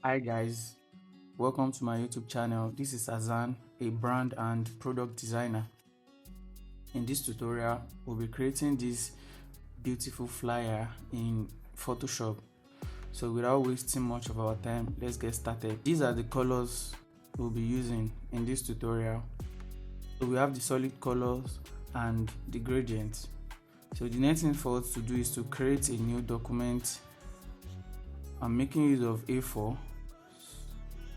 Hi guys, welcome to my YouTube channel. This is Azan, a brand and product designer. In this tutorial, we'll be creating this beautiful flyer in Photoshop. So without wasting much of our time, let's get started. These are the colors we'll be using in this tutorial. So we have the solid colors and the gradients. So the next thing for us to do is to create a new document. I'm making use of A4.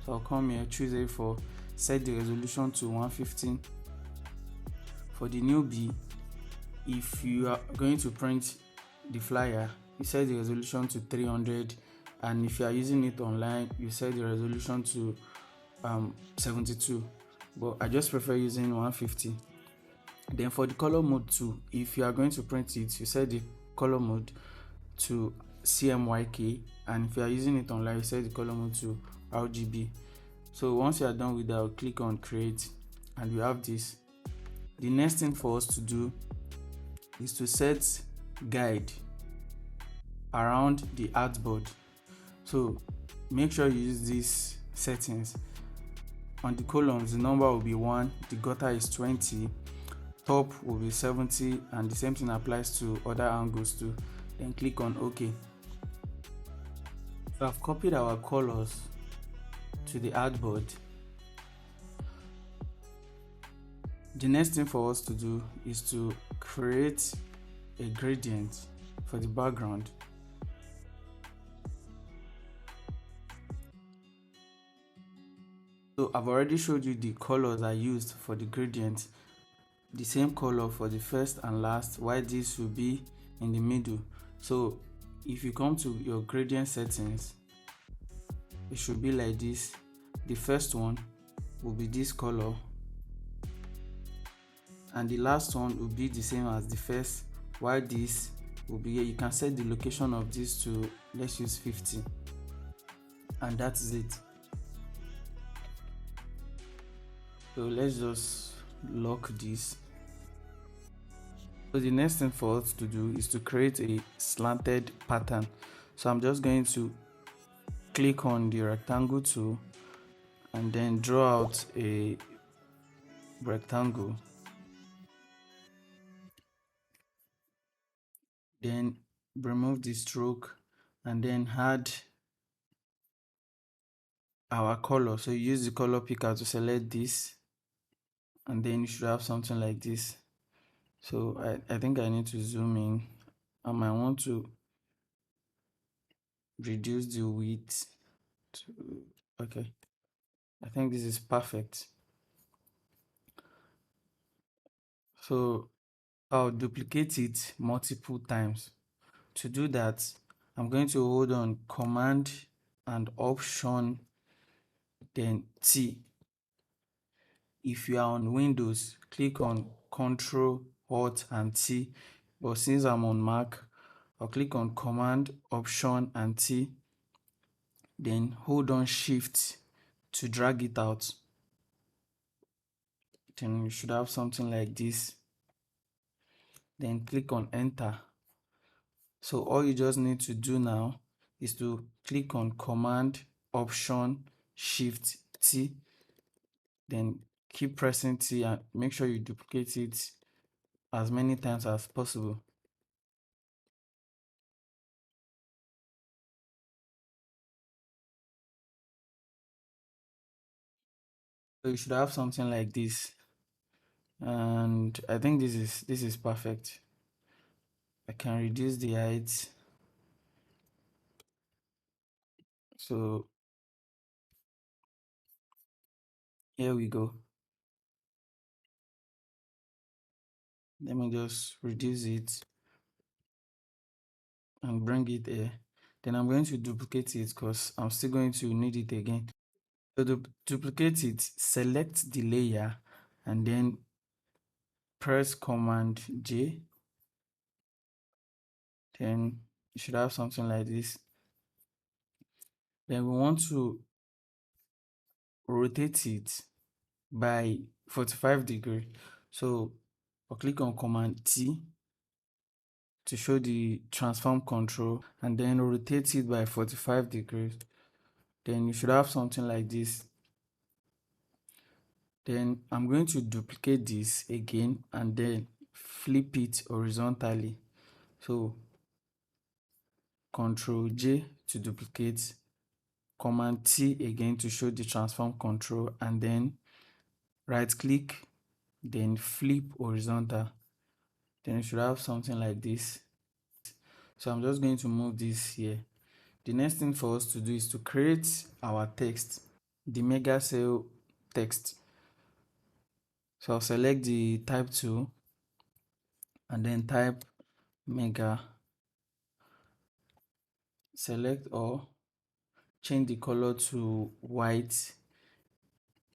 So I'll come here, choose A4, set the resolution to 150. For the newbie, if you are going to print the flyer, you set the resolution to 300, and if you are using it online, you set the resolution to 72. But I just prefer using 150. Then for the color mode too, if you are going to print it, you set the color mode to CMYK, and if you are using it online, you set the color mode to RGB. So once you are done with that, I'll click on create, and we have this. The next thing for us to do is to set guide around the artboard. So make sure you use these settings. On the columns, the number will be 1, the gutter is 20, top will be 70, and the same thing applies to other angles too. Then click on OK. So I've copied our colors to the artboard. The next thing for us to do is to create a gradient for the background. So I've already showed you the colors I used for the gradient. The same color for the first and last, while this will be in the middle. So if you come to your gradient settings, it should be like this. The first one will be this color, and the last one will be the same as the first, while this will be here. You can set the location of this to, let's use 50, and that is it. So let's just lock this. So the next thing for us to do is to create a slanted pattern. So I'm just going to click on the rectangle tool and then draw out a rectangle. Then remove the stroke and then add our color. So you use the color picker to select this, and then you should have something like this. So I think I need to zoom in. I might want to reduce the width to, okay, I think this is perfect. So I'll duplicate it multiple times. To do that, I'm going to hold on Command and Option, then T. If you are on Windows, click on Control, Alt and T. But since I'm on Mac, I'll click on Command, Option and T. Then hold on Shift to drag it out. Then you should have something like this. Then click on Enter. So all you just need to do now is to click on Command, Option, Shift, T. Then keep pressing T and make sure you duplicate it as many times as possible. So you should have something like this. And I think this is perfect. I can reduce the height. So here we go. Let me just reduce it and bring it here. Then I'm going to duplicate it because I'm still going to need it again. So to duplicate it, select the layer and then press Command J. Then you should have something like this. Then we want to rotate it by 45 degrees. So I'll click on Command T to show the transform control and then rotate it by 45 degrees. Then you should have something like this. Then I'm going to duplicate this again and then flip it horizontally. So Ctrl J to duplicate, Command T again to show the transform control, and then right click, then flip horizontal. Then you should have something like this. So I'm just going to move this here. The next thing for us to do is to create our text, the mega cell text. So I'll select the type tool and then type mega, select all, change the color to white,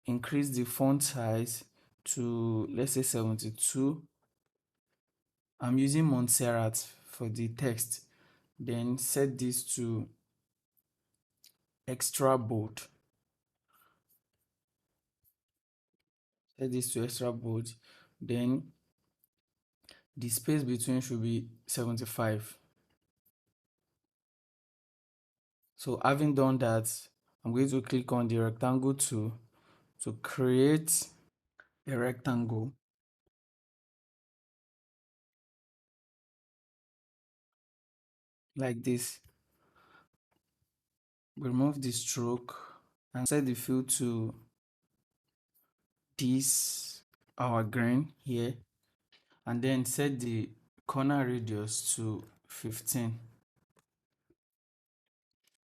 increase the font size to, let's say, 72. I'm using Montserrat for the text. Then set this to extra bold. Set this to extra bold. Then the space between should be 75. So having done that, I'm going to click on the rectangle tool to create a rectangle like this. Remove the stroke and set the fill to this, our green here, and then set the corner radius to 15.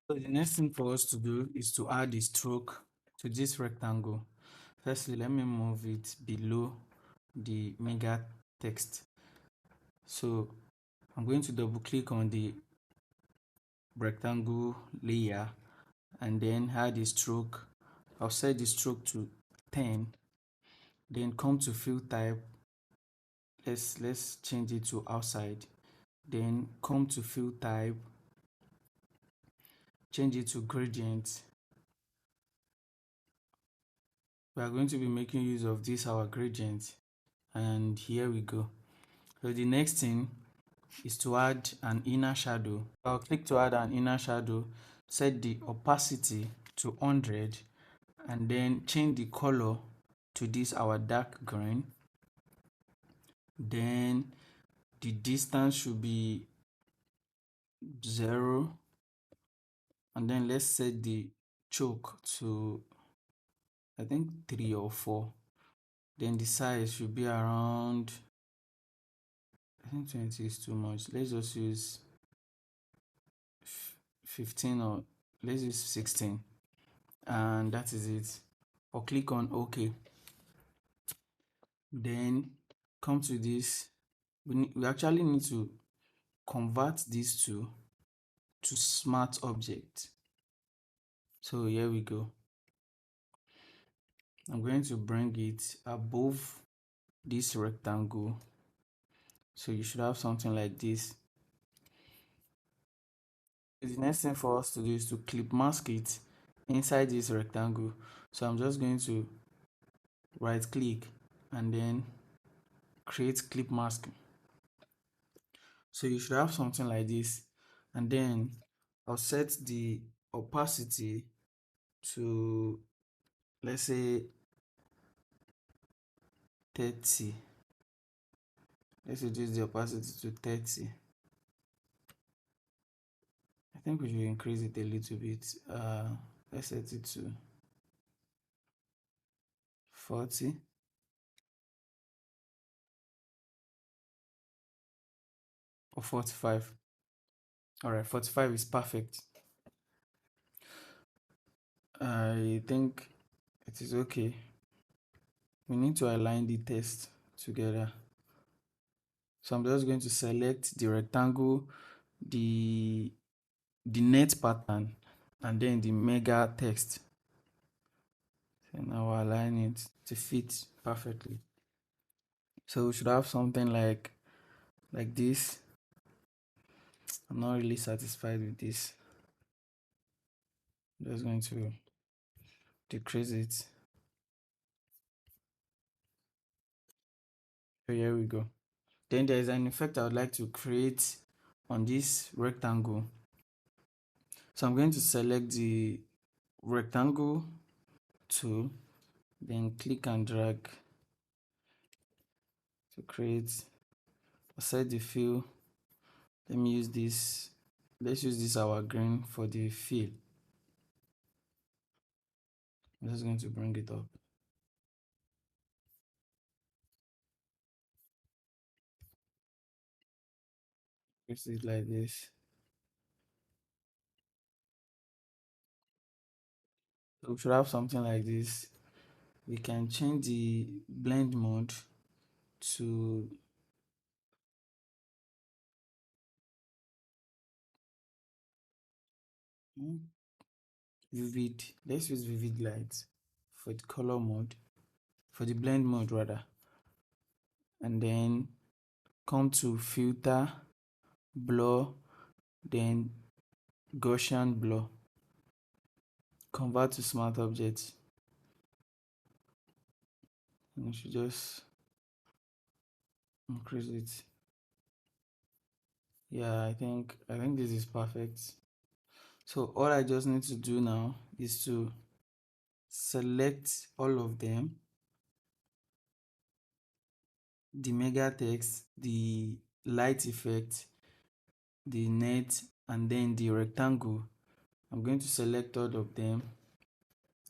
So the next thing for us to do is to add a stroke to this rectangle. Firstly, let me move it below the mega text. So I'm going to double click on the rectangle layer and then add a stroke. I'll set the stroke to 10. Then come to fill type. Let's change it to outside. Then come to fill type, change it to gradient. We are going to be making use of this our gradient, and here we go. So the next thing is to add an inner shadow. I'll click to add an inner shadow, set the opacity to 100, and then change the color to this our dark green. Then the distance should be 0, and then let's set the choke to, I think, 3 or 4. Then the size should be around, I think 20 is too much. Let's just use 15, or let's use 16, and that is it. Or click on OK. Then come to this. We actually need to convert these two to smart object. So here we go. I'm going to bring it above this rectangle. So you should have something like this. The next thing for us to do is to clip mask it inside this rectangle. So I'm just going to right click and then create clip mask. So you should have something like this, and then I'll set the opacity to, let's say, 30. Let's reduce the opacity to 30. I think we should increase it a little bit. Let's set it to 40 or 45. All right, 45 is perfect. I think it is okay. We need to align the text together. So I'm just going to select the rectangle, the net pattern, and then the mega text. So now I'll align it to fit perfectly. So we should have something like this. I'm not really satisfied with this. I'm just going to decrease it. So here we go. Then there is an effect I would like to create on this rectangle. So I'm going to select the rectangle tool, then click and drag to create. Set the fill. Let me use this. Let's use this our green for the fill. I'm just going to bring it up. Place it like this. So we should have something like this. We can change the blend mode to vivid. Let's use vivid light for the color mode, for the blend mode rather. And then come to filter, blur, then Gaussian blur. Convert to smart objects. And we should just increase it. Yeah, I think this is perfect. So all I just need to do now is to select all of them, the mega text, the light effect, the net, and then the rectangle. I'm going to select all of them,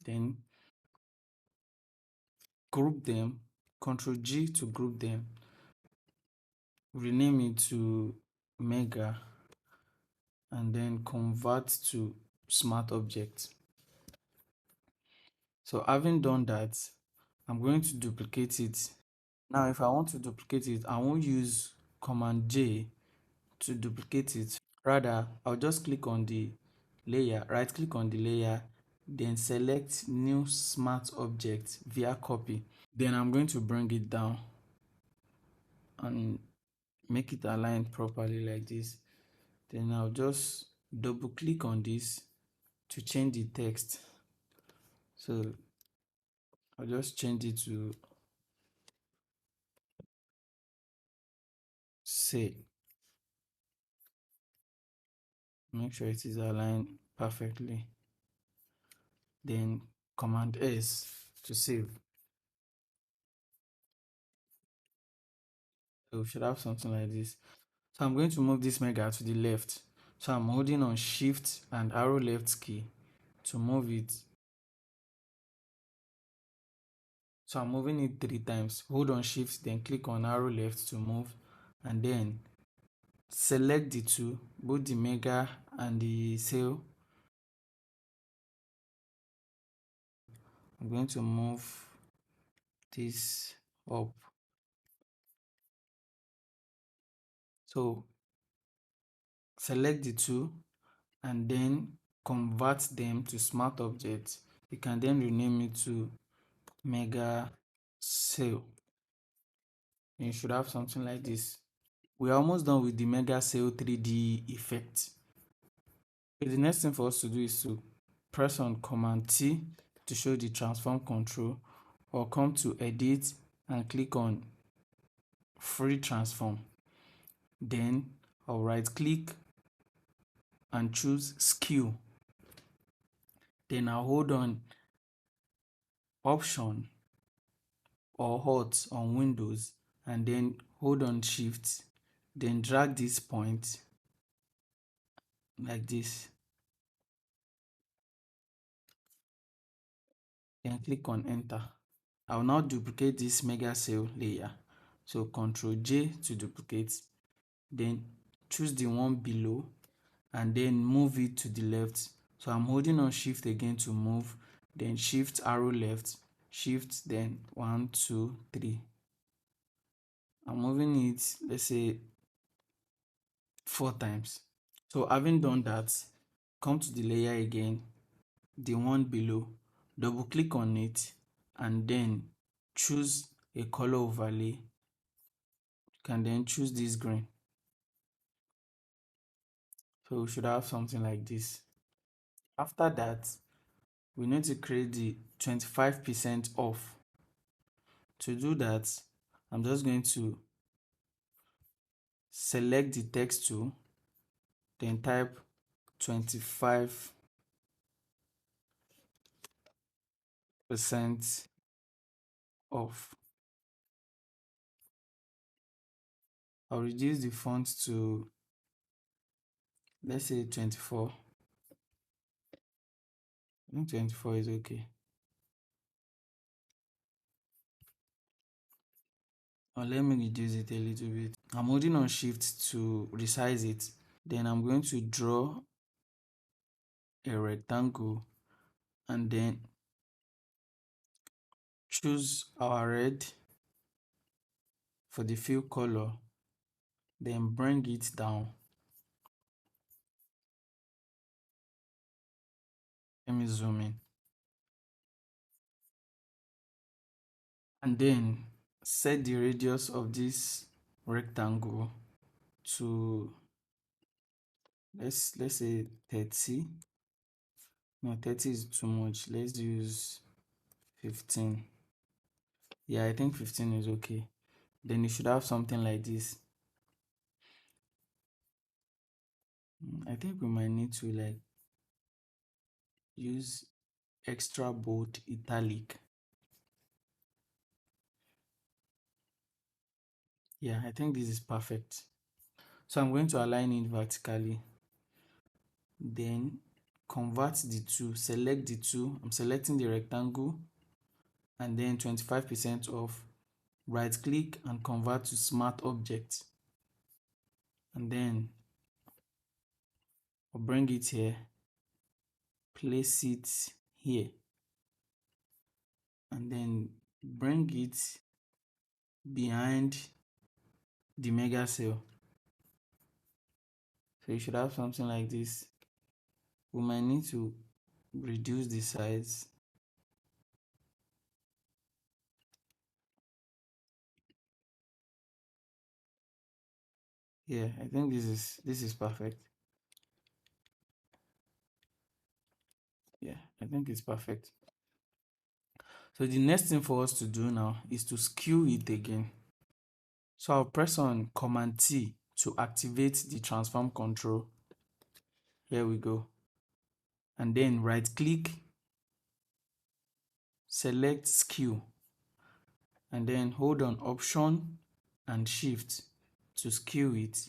then group them, Ctrl G to group them, rename it to mega, and then convert to smart object. So having done that, I'm going to duplicate it. Now if I want to duplicate it, I won't use Command J to duplicate it. Rather, I'll just click on the layer, right click on the layer, then select new smart object via copy. Then I'm going to bring it down and make it aligned properly like this. Then I'll just double click on this to change the text. So I'll just change it to say. Make sure it is aligned perfectly. Then Command S to save. So we should have something like this. So I'm going to move this mega to the left. So I'm holding on Shift and arrow left key to move it. So I'm moving it 3 times. Hold on Shift, then click on arrow left to move, and then select the two, both the mega and the sail. I'm going to move this up. So select the two and then convert them to smart objects. You can then rename it to mega sail. You should have something like this. We're almost done with the mega sail 3D effect. So the next thing for us to do is to press on Command T to show the transform control, or come to edit and click on free transform. Then I'll right click and choose skew. Then I'll hold on option or Alt on Windows and then hold on Shift, then drag this point like this, then click on enter. I will now duplicate this mega cell layer. So Ctrl J to duplicate, then choose the one below and then move it to the left. So I'm holding on Shift again to move, then Shift arrow left, Shift, then 1, 2, 3. I'm moving it, let's say 4 times. So having done that, come to the layer again, the one below, double click on it and then choose a color overlay. You can then choose this green. So we should have something like this. After that, we need to create the 25% off. To do that, I'm just going to select the text tool, then type 25 percent off. I'll reduce the font to, let's say, 24. I think 24 is okay. Or let me reduce it a little bit. I'm holding on shift to resize it. Then I'm going to draw a rectangle and then choose our red for the fill color. Then bring it down. Let me zoom in. And then set the radius of this rectangle to, let's say 30. No, 30 is too much. Let's use 15. Yeah, I think 15 is okay. Then you should have something like this. I think we might need to like use extra bold italic. Yeah, I think this is perfect. So I'm going to align it vertically. Then convert the two, select the two. I'm selecting the rectangle and then 25% off. Right click and convert to smart object. And then I'll bring it here, place it here, and then bring it behind the mega cell. So you should have something like this. We might need to reduce the size. Yeah, I think this is perfect. Yeah, I think it's perfect. So the next thing for us to do now is to skew it again. So I'll press on Command T to activate the transform control. Here we go. And then right click, select skew, and then hold on Option and Shift to skew it.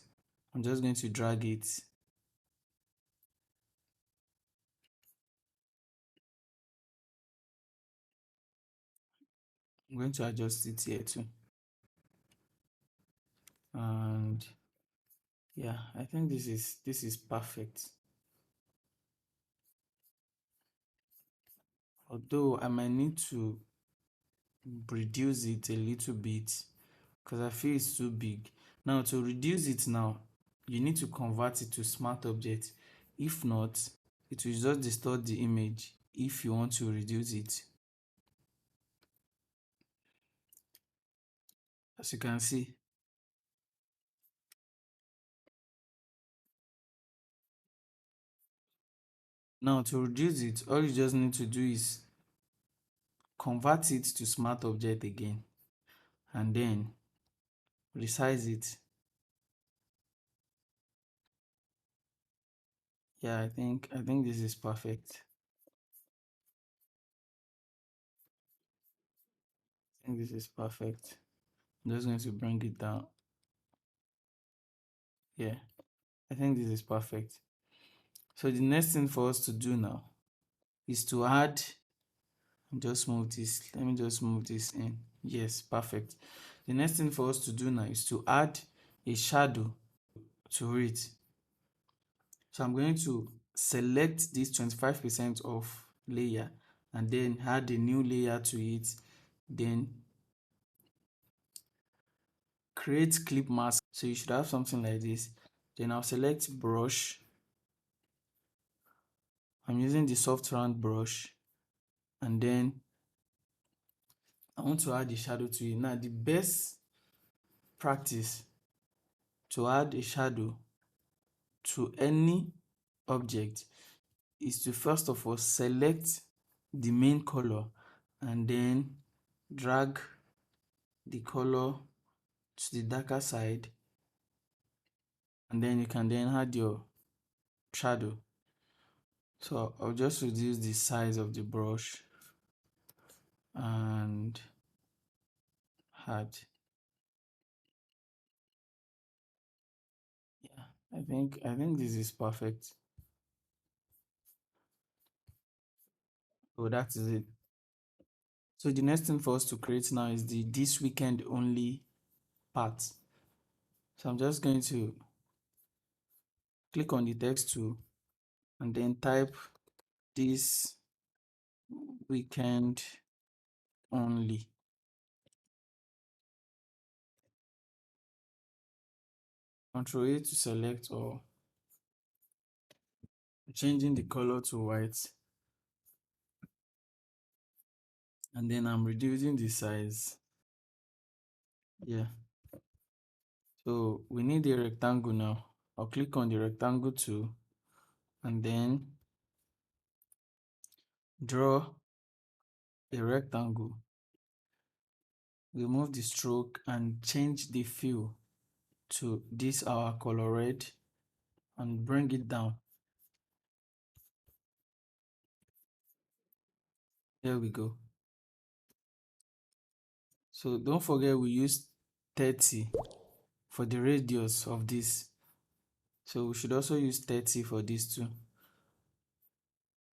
I'm just going to drag it. I'm going to adjust it here too. And yeah, I think this is perfect. Although I might need to reduce it a little bit because I feel it's too big. Now to reduce it now, you need to convert it to smart object. If not, it will just distort the image if you want to reduce it. As you can see. Now to reduce it, all you just need to do is convert it to smart object again and then resize it. Yeah, I think this is perfect. I think this is perfect. I'm just going to bring it down. Yeah, I think this is perfect. So the next thing for us to do now is to add, just move this, let me just move this in. Yes, perfect. The next thing for us to do now is to add a shadow to it. So I'm going to select this 25% of layer and then add a new layer to it. Then create clip mask. So you should have something like this. Then I'll select brush. I'm using the soft round brush and then I want to add a shadow to it. Now the best practice to add a shadow to any object is to first of all select the main color and then drag the color to the darker side, and then you can then add your shadow. So I'll just reduce the size of the brush and add. Yeah, I think this is perfect. So that is it. So the next thing for us to create now is the this weekend only part. So I'm just going to click on the text tool and then type this weekend only. Control A to select or changing the color to white. And then I'm reducing the size. Yeah. So we need a rectangle now. I'll click on the rectangle tool and then draw a rectangle. Remove the stroke and change the fill to this our color red and bring it down. There we go. So don't forget we used 30 for the radius of this. So we should also use 30 for this too.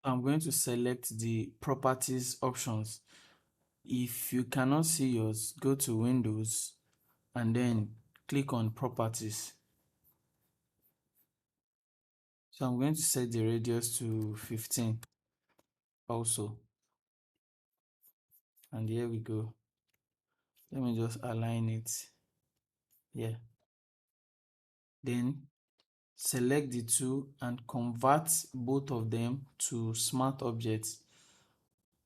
I'm going to select the properties options. If you cannot see yours, go to Windows and then click on properties. So I'm going to set the radius to 15 also. And here we go. Let me just align it here. Then select the two and convert both of them to smart objects.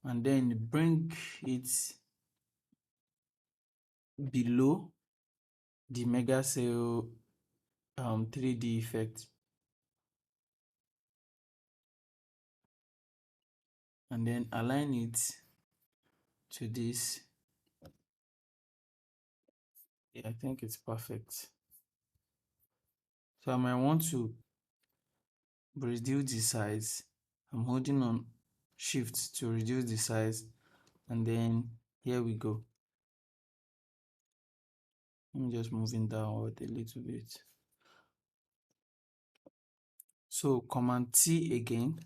And then bring it below the mega cell 3D effect. And then align it to this. Yeah, I think it's perfect. So I might want to reduce the size. I'm holding on shift to reduce the size, and then here we go. Let me just moving downward a little bit. So Command T again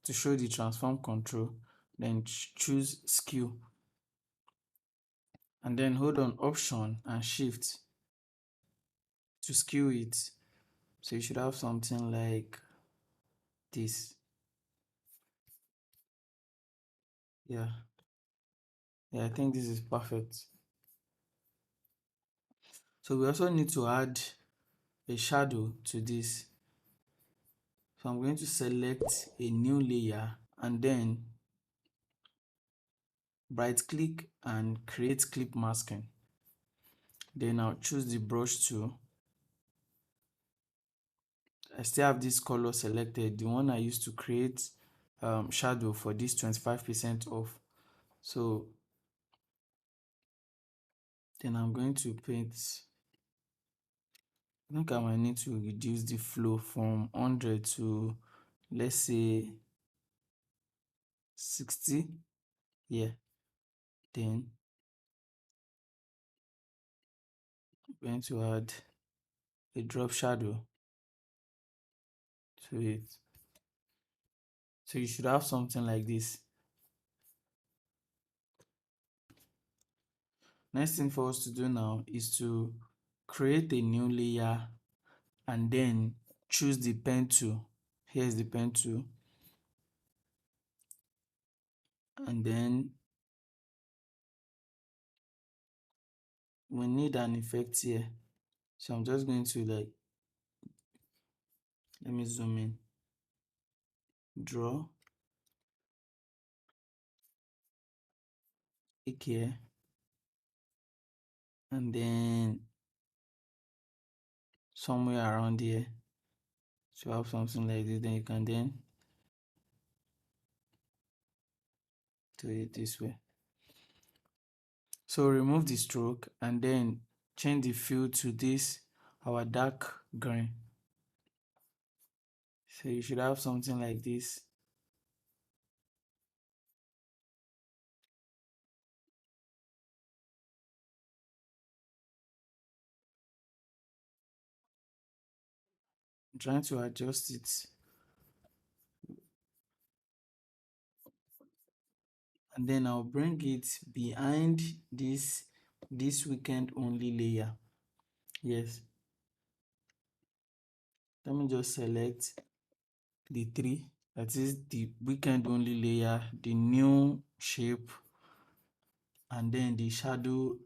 to show the transform control, then choose skew, and then hold on Option and Shift to skew it. So you should have something like this. Yeah, I think this is perfect. So we also need to add a shadow to this. So I'm going to select a new layer and then right click and create clip masking. Then I'll choose the brush tool. I still have this color selected, the one I used to create shadow for this 25% off. So then I'm going to paint. I think I might need to reduce the flow from 100 to, let's say, 60. Yeah. Then I'm going to add a drop shadow to it. So you should have something like this. Next thing for us to do now is to create a new layer and then choose the pen tool. Here's the pen tool. And then we need an effect here. So I'm just going to let me zoom in, draw, click here, and then somewhere around here. So have something like this, then you can then do it this way. So remove the stroke and then change the fill to this, our dark green. So you should have something like this. I'm trying to adjust it, and then I'll bring it behind this weekend only layer. Yes, let me just select the three, that is the weekend only layer, the new shape, and then the shadow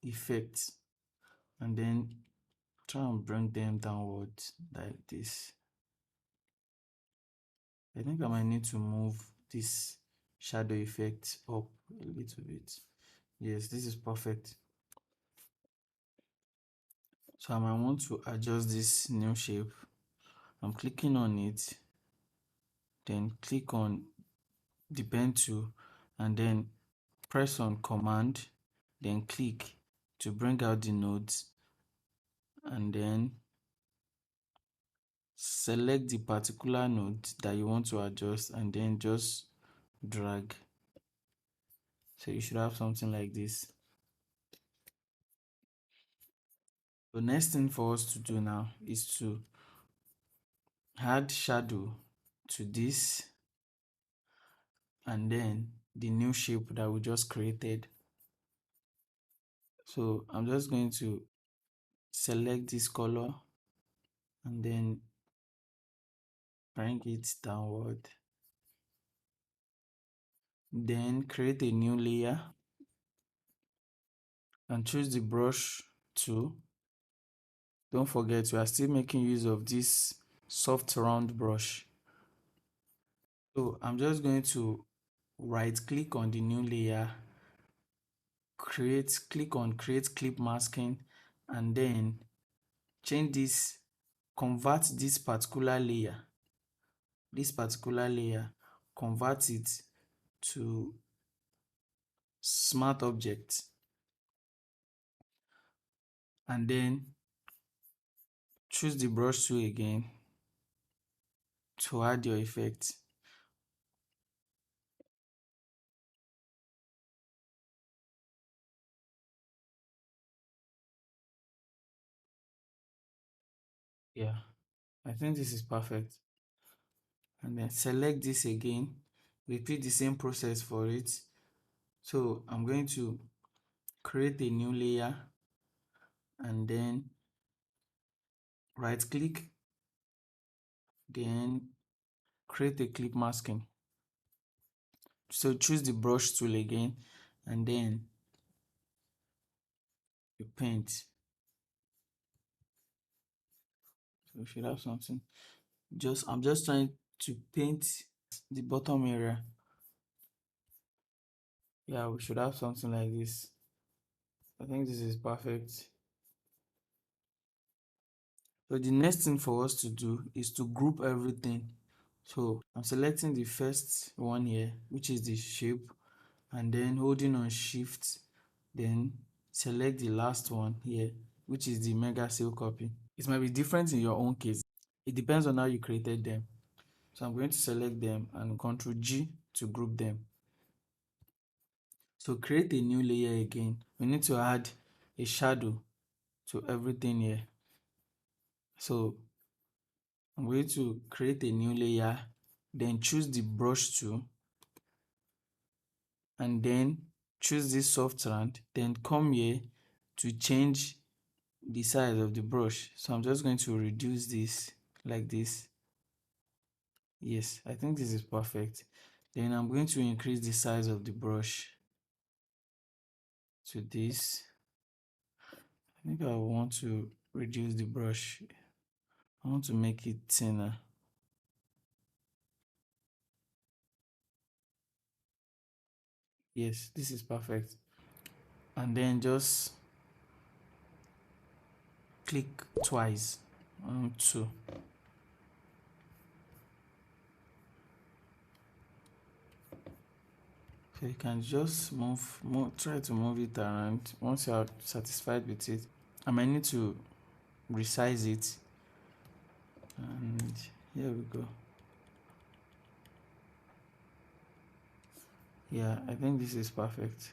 effect, and then try and bring them downwards like this. I think I might need to move this shadow effect up a little bit. Yes, this is perfect. So I might want to adjust this new shape. I'm clicking on it, then click on the pen tool, and then press on command, then click to bring out the nodes, and then select the particular node that you want to adjust, and then just drag. So you should have something like this. The next thing for us to do now is to add shadow to this, and then the new shape that we just created. So I'm just going to select this color and then bring it downward. Then create a new layer and choose the brush tool. Don't forget, we are still making use of this soft round brush. So I'm just going to right click on the new layer, click on create clip masking, and then change this, convert this particular layer, convert it to smart object, and then choose the brush tool again to add your effect. Yeah, I think this is perfect. And then select this again, repeat the same process for it. So I'm going to create a new layer and then right click, then create a clip masking. So choose the brush tool again, and then you paint. So we should have something. I'm just trying to paint the bottom area. Yeah, we should have something like this. I think this is perfect. So the next thing for us to do is to group everything. So I'm selecting the first one here, which is the shape, and then holding on shift, then select the last one here, which is the mega seal copy. It might be different in your own case. It depends on how you created them. So I'm going to select them and Ctrl G to group them. So create a new layer again. We need to add a shadow to everything here. So I'm going to create a new layer, then choose the brush tool, and then choose this soft round, then come here to change the size of the brush. So I'm just going to reduce this like this. Yes, I think this is perfect. Then I'm going to increase the size of the brush to this. I think I want to reduce the brush. I want to make it thinner. Yes, this is perfect. And then just click twice on 2. So you can just try to move it around once you are satisfied with it. I might need to resize it, and here we go. Yeah, I think this is perfect.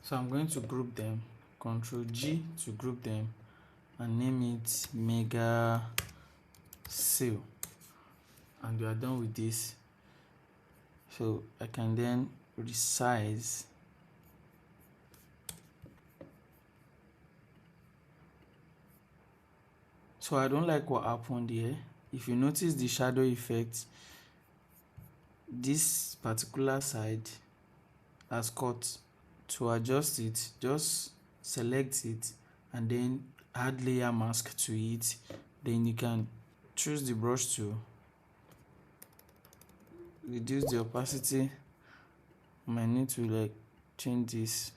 So I'm going to group them. Ctrl G to group them and name it mega sale, and we are done with this. So I can then resize so I don't like what happened here. If you notice the shadow effect, this particular side has cut. To adjust it, just select it and then add layer mask to it. Then you can choose the brush tool, reduce the opacity. Might need to like change this,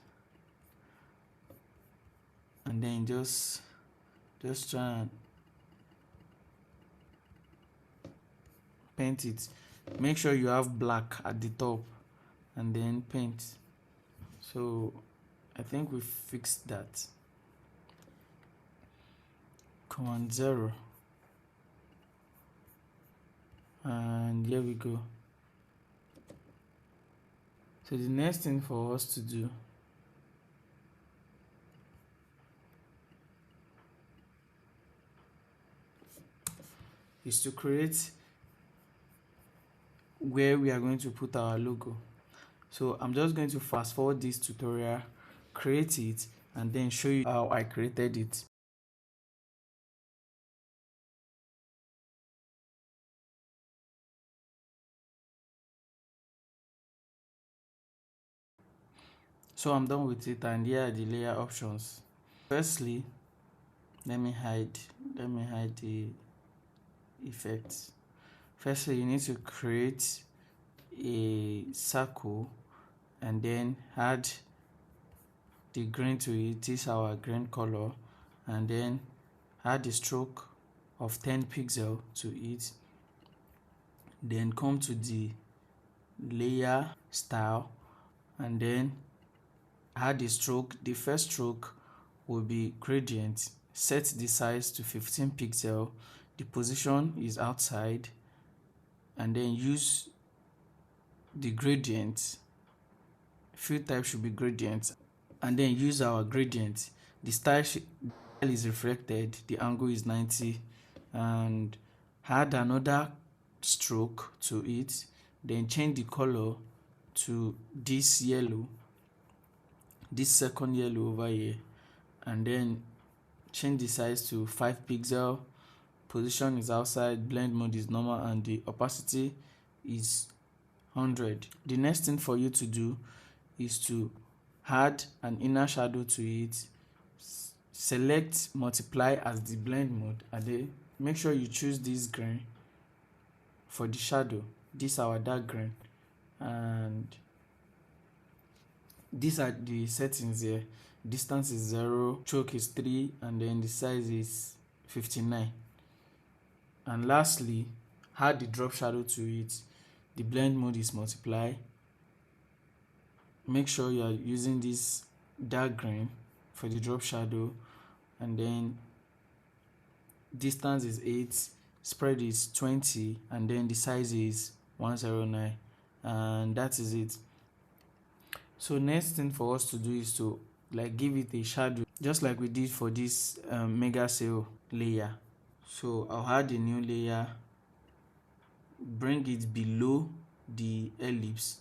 and then just try and paint it. Make sure you have black at the top and then paint. So I think we fixed that. Command 0, and here we go. So the next thing for us to do is to create where we are going to put our logo. So I'm just going to fast forward this tutorial, create it, and then show you how I created it. So I'm done with it, and here are the layer options. Firstly, let me hide the effects. Firstly, you need to create a circle and then add the green to it. This is our green color, and then add the stroke of 10 pixels to it. Then come to the layer style and then add the stroke. The first stroke will be gradient. Set the size to 15 pixels. The position is outside, and then use the gradient. Field type should be gradient, and then use our gradient. The style is reflected, the angle is 90, and add another stroke to it. Then change the color to this yellow, this second yellow over here, and then change the size to 5 pixels. Position is outside, blend mode is normal, and the opacity is 100. The next thing for you to do is to add an inner shadow to it. Select multiply as the blend mode, and then make sure you choose this green for the shadow. This is our dark green, and these are the settings here. Distance is 0, choke is 3, and then the size is 59. And lastly, add the drop shadow to it. The blend mode is multiply. Make sure you are using this dark green for the drop shadow, and then distance is 8, spread is 20, and then the size is 109, and that is it. So next thing for us to do is to like give it a shadow, just like we did for this mega sale layer. So I'll add a new layer, bring it below the ellipse,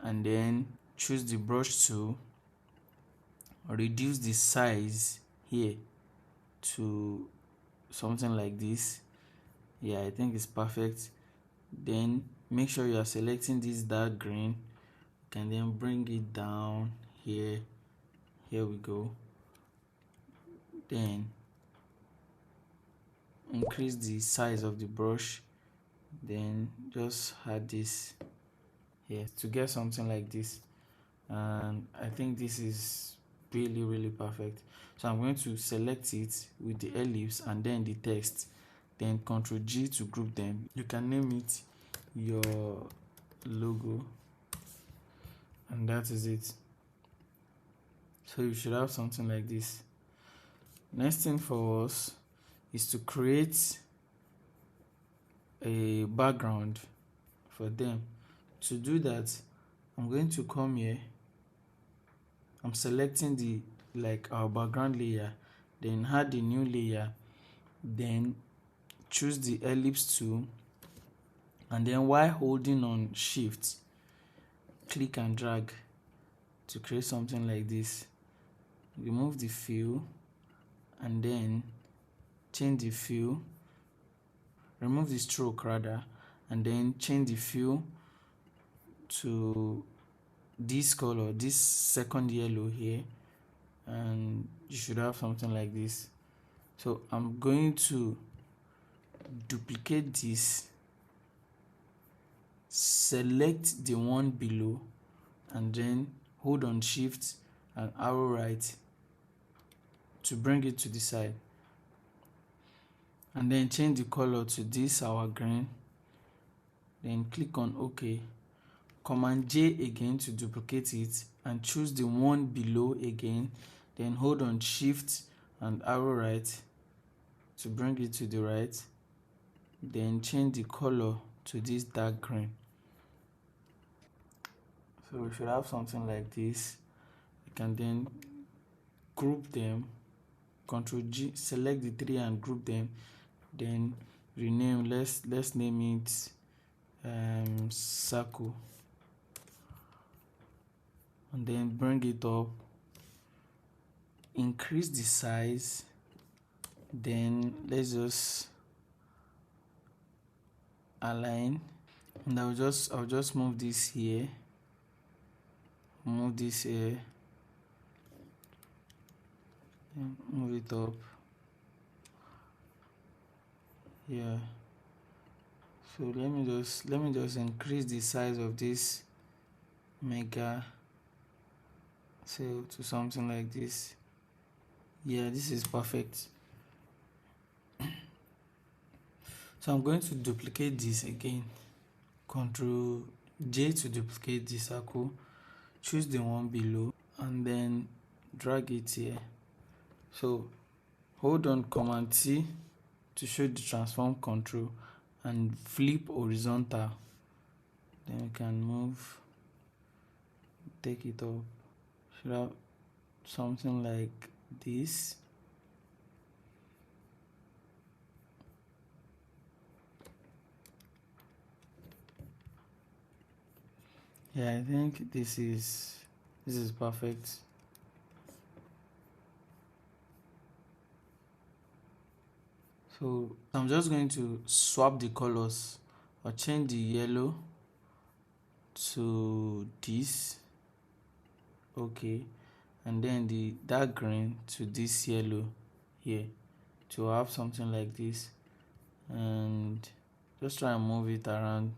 and then choose the brush tool, reduce the size here to something like this. Yeah, I think it's perfect. Then make sure you are selecting this dark green. You can then bring it down here. Here we go. Then increase the size of the brush, then just add this here to get something like this, and I think this is really perfect. So I'm going to select it with the ellipse and then the text, then Ctrl G to group them. You can name it your logo, and that is it. So you should have something like this. Next thing for us is to create a background for them. To do that, I'm going to come here. I'm selecting the like our background layer, then add the new layer, then choose the ellipse tool, and then while holding on shift, click and drag to create something like this. Remove the fill and then change the fill, remove the stroke rather, and then change the fill to this color, this second yellow here, and you should have something like this. So I'm going to duplicate this, select the one below, and then hold on shift and arrow right to bring it to the side, and then change the color to this our green, then click on OK. Command J again to duplicate it and choose the one below again, then hold on shift and arrow right to bring it to the right, then change the color to this dark green. So we should have something like this. You can then group them, Ctrl G, select the three and group them, then rename, let's name it circle, and then bring it up, increase the size, then let's just align, and I'll just move this here, move this here, move it up. Yeah, so let me just increase the size of this mega cell to something like this. Yeah, this is perfect. So I'm going to duplicate this again, Ctrl J to duplicate the circle, choose the one below, and then drag it here. So hold on Command T to show the transform control and flip horizontal. Then we can move, take it up. Should have something like this. Yeah, I think this is perfect. So I'm just going to swap the colors, or change the yellow to this, okay, and then the dark green to this yellow here, to have something like this, and just try and move it around.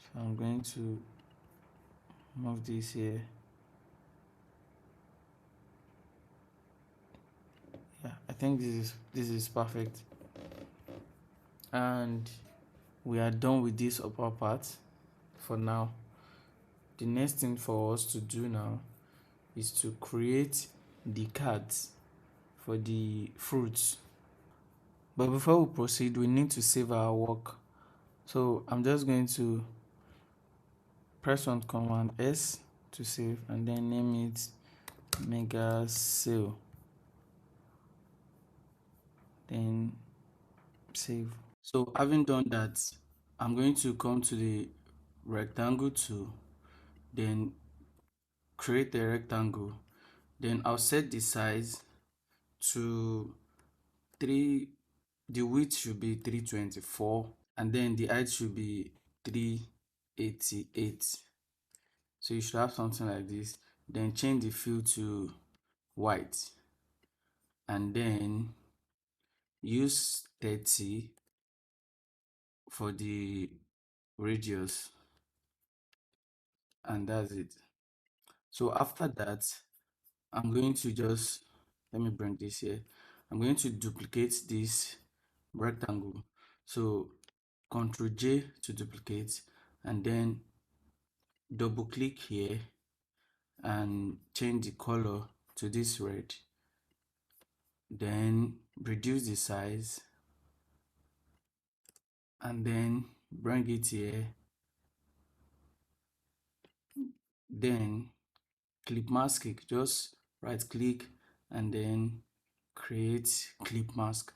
So I'm going to move this here. Yeah, I think this is perfect, and we are done with this upper part for now. The next thing for us to do now is to create the cards for the fruits. But before we proceed, we need to save our work. So I'm just going to press on Command S to save, and then name it Mega Sale. Then save. So having done that, I'm going to come to the rectangle tool, then create a rectangle. Then I'll set the size to 3, the width should be 324, and then the height should be 388. So you should have something like this. Then change the fill to white, and then use 30 for the radius, and that's it. So after that, I'm going to just, let me bring this here. I'm going to duplicate this rectangle. So Ctrl J to duplicate, and then double click here and change the color to this red. Then reduce the size, and then bring it here. Then clip mask, just right click and then create clip mask.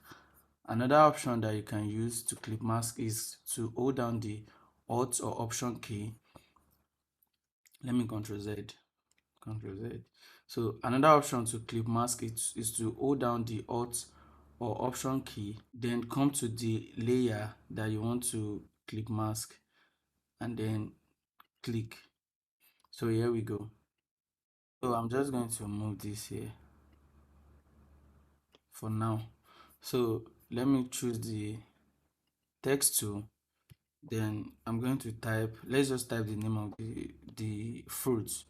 Another option that you can use to clip mask is to hold down the Alt or Option key. Let me Control Z. So another option to clip mask is to hold down the Alt or Option key, then come to the layer that you want to clip mask and then click. So here we go. So I'm just going to move this here for now. So let me choose the text tool. Then I'm going to type, let's just type the name of the fruit.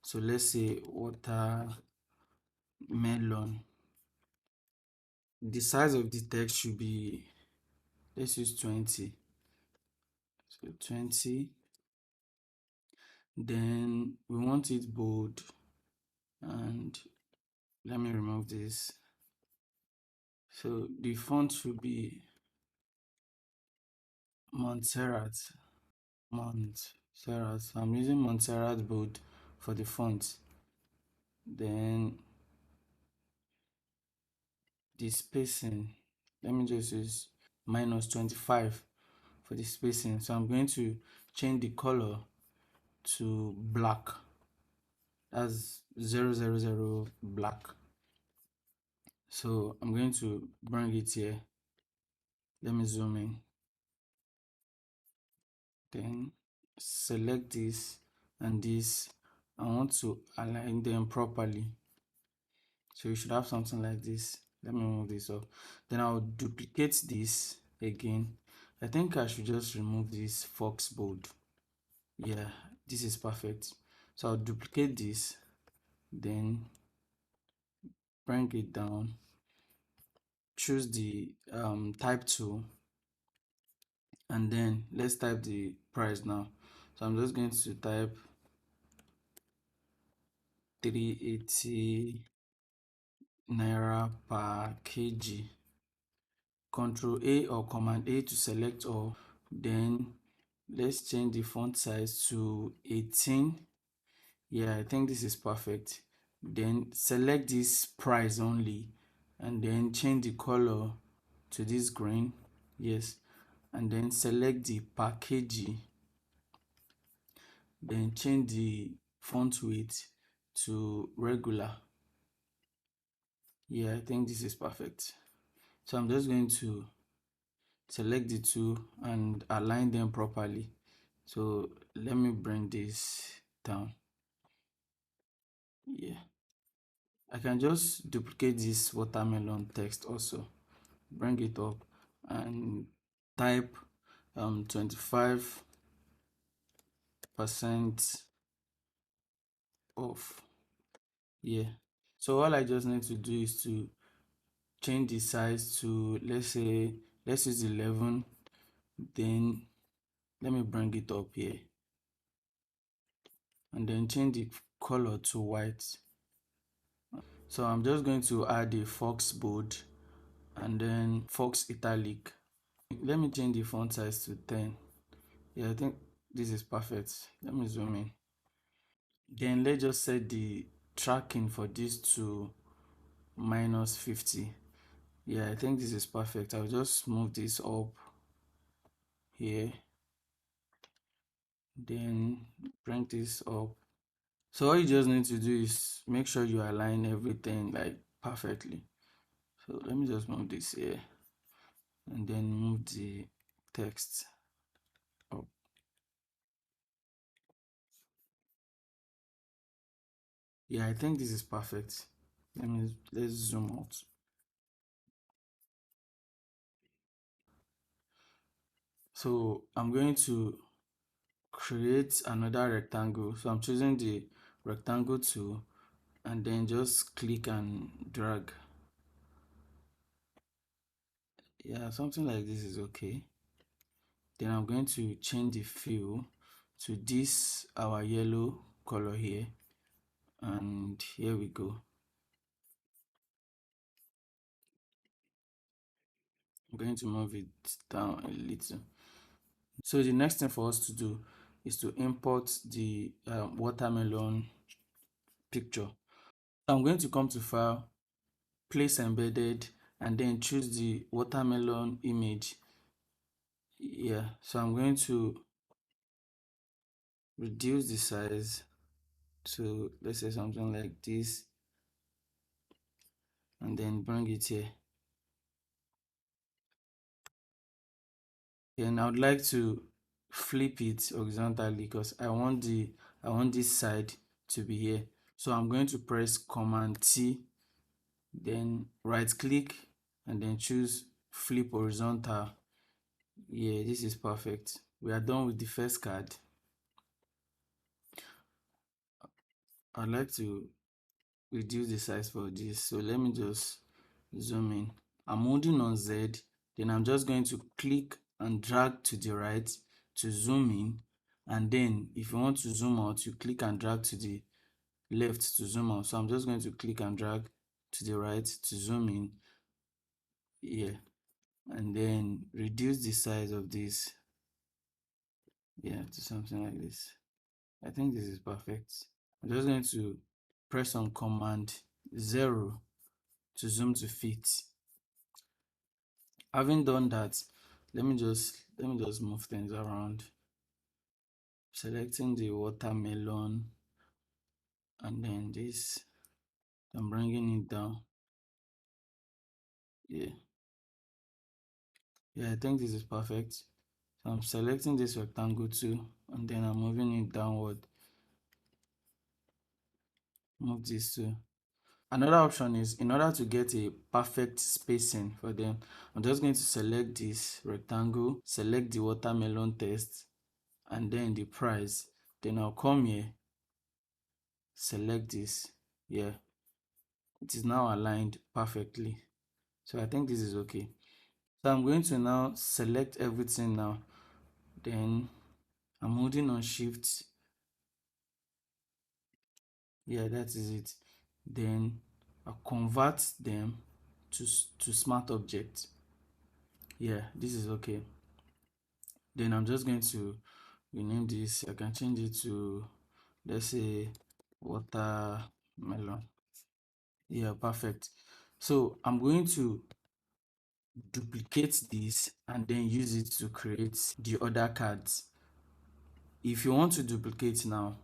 So let's say watermelon. The size of the text should be, let's use 20. So 20. Then we want it bold. And let me remove this. So the font should be Montserrat. Montserrat. So I'm using Montserrat bold for the font. Then the spacing, let me just use -25 for the spacing. So I'm going to change the color to black. That's 000 black. So I'm going to bring it here. Let me zoom in. Then select this and this. I want to align them properly. So you should have something like this. Let me move this up. Then I'll duplicate this again. I think I should just remove this fox bold. Yeah, this is perfect. So I'll duplicate this, then bring it down, choose the type tool, and then let's type the price now. So I'm just going to type 380 naira per kg. Control A or Command A to select all. Then let's change the font size to 18. Yeah, I think this is perfect. Then select this price only and then change the color to this green. Yes, and then select the per kg, then change the font weight to regular. Yeah, I think this is perfect. So I'm just going to select the two and align them properly. So let me bring this down. Yeah, I can just duplicate this watermelon text also, bring it up and type 25% off. Yeah, so all I just need to do is to change the size to, let's use 11. Then let me bring it up here and then change the color to white. So I'm just going to add a fox bold and then fox italic. Let me change the font size to 10. Yeah, I think this is perfect. Let me zoom in. Then let's just set the tracking for this to -50. Yeah, I think this is perfect. I'll just move this up here, then bring this up. So all you just need to do is make sure you align everything like perfectly. So let me just move this here and then move the text up. Yeah, I think this is perfect. Let's zoom out. So I'm going to create another rectangle. So I'm choosing the rectangle tool and then just click and drag. Yeah, something like this is okay. Then I'm going to change the fill to this our yellow color here, and here we go. I'm going to move it down a little. So the next thing for us to do is to import the watermelon picture. So I'm going to come to File, Place Embedded, and then choose the watermelon image. Yeah, so I'm going to reduce the size to, let's say, something like this, and then bring it here. Then I would like to flip it horizontally because I want this side to be here. So I'm going to press Command T, then right click, and then choose flip horizontal. Yeah, this is perfect. We are done with the first card. I'd like to reduce the size for this. So let me just zoom in. I'm holding on Z, then I'm just going to click and drag to the right to zoom in. And then if you want to zoom out, you click and drag to the left to zoom out. So I'm just going to click and drag to the right to zoom in. Yeah. And then reduce the size of this. Yeah, to something like this. I think this is perfect. I'm just going to press on Command 0 to zoom to fit. Having done that, let me just move things around. Selecting the watermelon, and then this, I'm bringing it down. Yeah, I think this is perfect. So I'm selecting this rectangle too, and then I'm moving it downward. Move this too. Another option is, in order to get a perfect spacing for them, I'm just going to select this rectangle, select the watermelon text, and then the price. Then I'll come here, select this. Yeah, it is now aligned perfectly. So I think this is okay. So I'm going to now select everything now. Then I'm holding on Shift. Yeah, that is it. Then I'll convert them to smart objects. Yeah, this is okay. Then I'm just going to rename this. I can change it to, let's say, watermelon. Yeah, perfect. So I'm going to duplicate this and then use it to create the other cards. If you want to duplicate now,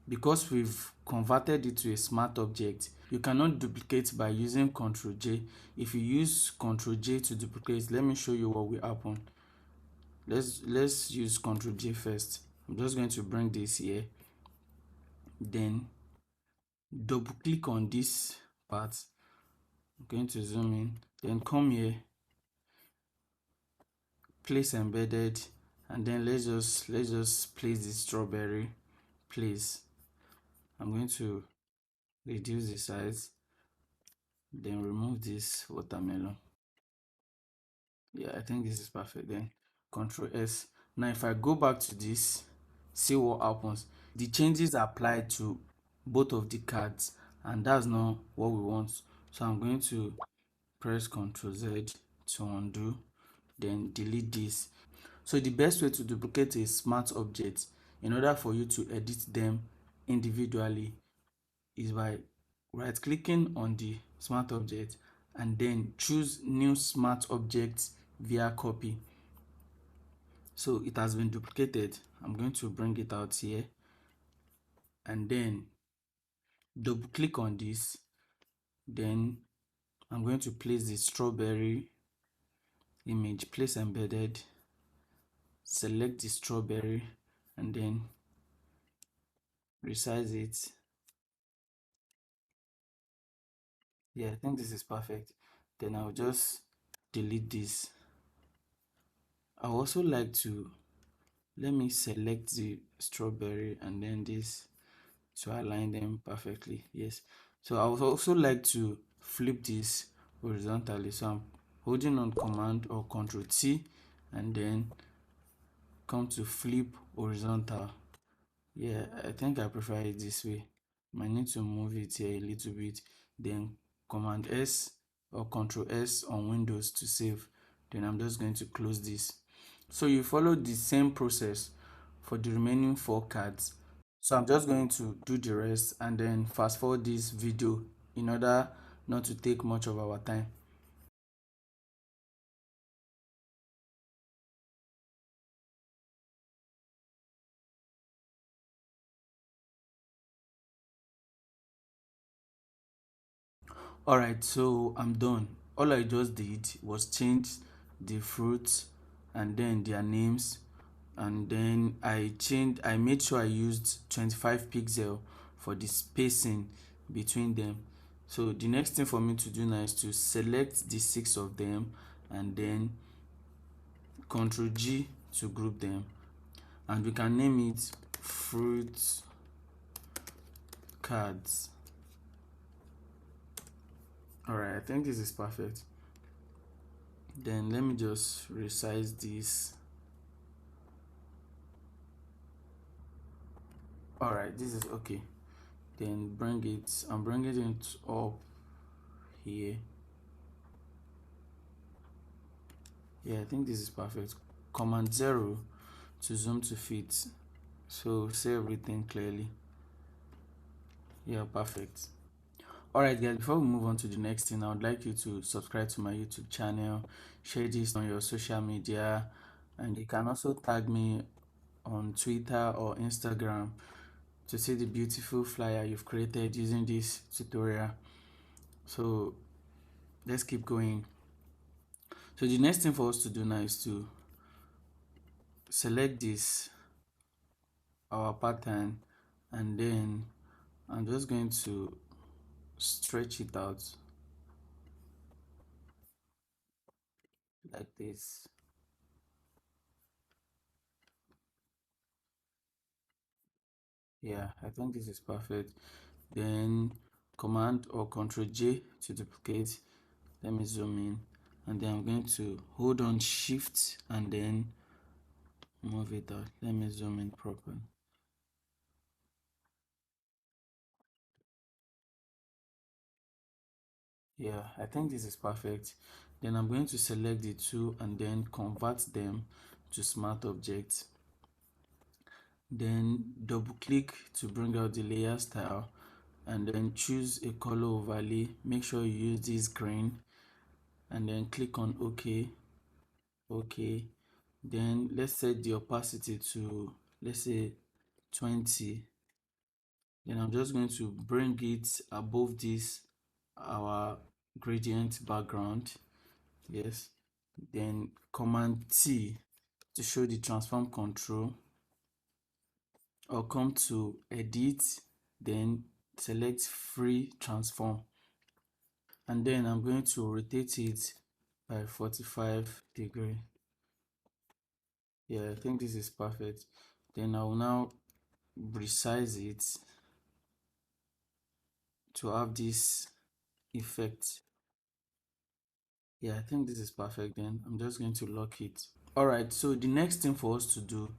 because we've converted it to a smart object, you cannot duplicate by using Ctrl J. If you use Ctrl J to duplicate, let me show you what will happen. Let's use Ctrl J first. I'm just going to bring this here, then double click on this part. I'm going to zoom in, then come here, place embedded, and then let's just place the strawberry. Place. I'm going to reduce the size, then remove this watermelon. Yeah, I think this is perfect. Then Ctrl S. Now if I go back to this, see what happens. The changes applied to both of the cards, and that's not what we want. So I'm going to press Ctrl Z to undo, then delete this. So the best way to duplicate a smart object in order for you to edit them individually is by right clicking on the smart object and then choose new smart object via copy. So it has been duplicated. I'm going to bring it out here and then double click on this. Then I'm going to place the strawberry image, place embedded, select the strawberry, and then resize it. Yeah, I think this is perfect. Then I'll just delete this. I also like to, let me select the strawberry and then this to align them perfectly. Yes. So I would also like to flip this horizontally. So I'm holding on Command or Control T and then come to flip horizontal. Yeah, I think I prefer it this way. Might need to move it here a little bit. Then Command S or Control S on Windows to save. Then I'm just going to close this. So you follow the same process for the remaining 4 cards. So I'm just going to do the rest and then fast forward this video in order not to take much of our time. Alright, so I'm done. All I just did was change the fruits and then their names, and then I made sure I used 25 pixel for the spacing between them. So the next thing for me to do now is to select the six of them and then Ctrl G to group them, and we can name it fruit cards. Alright, I think this is perfect. Then let me just resize this. Alright, this is okay. Then I'm bringing it up here. Yeah, I think this is perfect. Command 0 to zoom to fit. So see everything clearly. Yeah, perfect. Alright guys, before we move on to the next thing, I would like you to subscribe to my YouTube channel, share this on your social media, and you can also tag me on Twitter or Instagram to see the beautiful flyer you've created using this tutorial. So let's keep going. So the next thing for us to do now is to select this, our pattern, and then I'm just going to stretch it out like this. Yeah, I think this is perfect. Then command or Ctrl J to duplicate. Let me zoom in, and then I'm going to hold on shift and then move it out. Let me zoom in properly. Yeah, I think this is perfect. Then I'm going to select the two and then convert them to smart objects. Then double click to bring out the layer style and then choose a color overlay. Make sure you use this green and then click on OK. OK. Then let's set the opacity to, let's say, 20. Then I'm just going to bring it above this, our gradient background. Yes. Then Command T to show the transform control, or come to edit, then select free transform, and then I'm going to rotate it by 45 degree. Yeah, I think this is perfect. Then I will now resize it to have this effect. Yeah, I think this is perfect. Then I'm just going to lock it. All right, so the next thing for us to do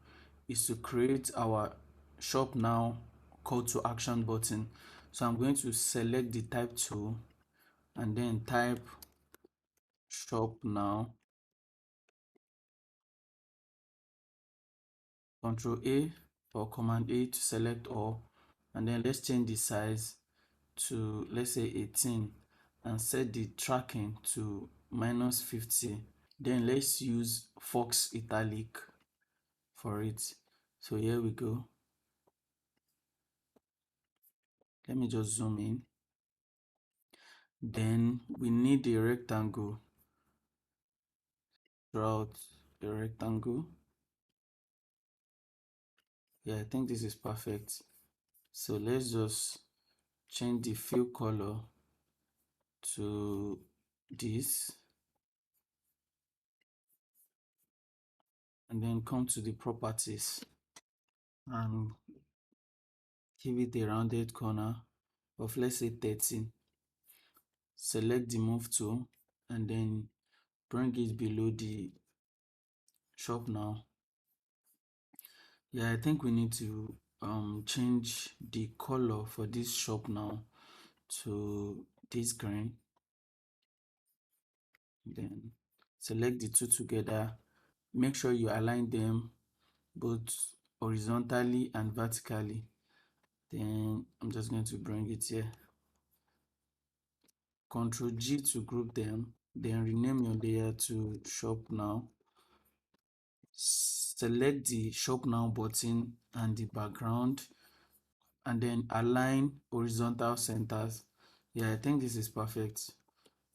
is to create our shop now call to action button. So I'm going to select the type tool and then type shop now, Control A or Command A to select all, and then let's change the size to, let's say, 18 and set the tracking to -50. Then let's use Fox Italic for it. So here we go. Let me just zoom in. Then we need a rectangle. Draw out the rectangle. Yeah, I think this is perfect. So let's just change the fill color to this and then come to the properties and give it a rounded corner of, let's say, 13. Select the move tool and then bring it below the shop now. Yeah, I think we need to change the color for this shop now to this green. Then select the two together. Make sure you align them both horizontally and vertically. Then I'm just going to bring it here. Ctrl G to group them, then rename your layer to shop now. Select the shop now button and the background, and then align horizontal centers. Yeah, I think this is perfect.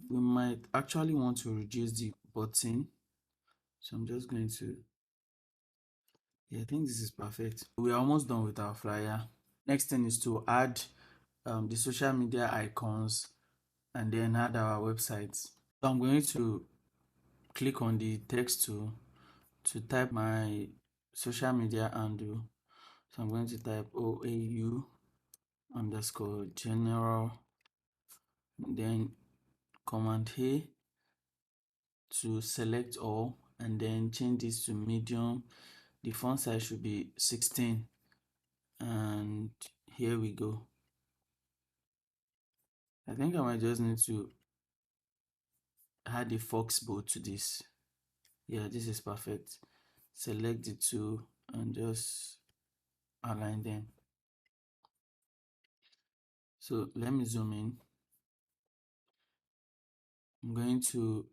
We might actually want to reduce the button, so I'm just going to, yeah, I think this is perfect. We are almost done with our flyer. Next thing is to add the social media icons and then add our website. So I'm going to click on the text tool to type my social media handle. So I'm going to type OAU underscore general, then Command A to select all, and then change this to medium. The font size should be 16, and here we go. I think I might just need to add a fox bow to this. Yeah, this is perfect. Select the two and just align them. So let me zoom in. I'm going to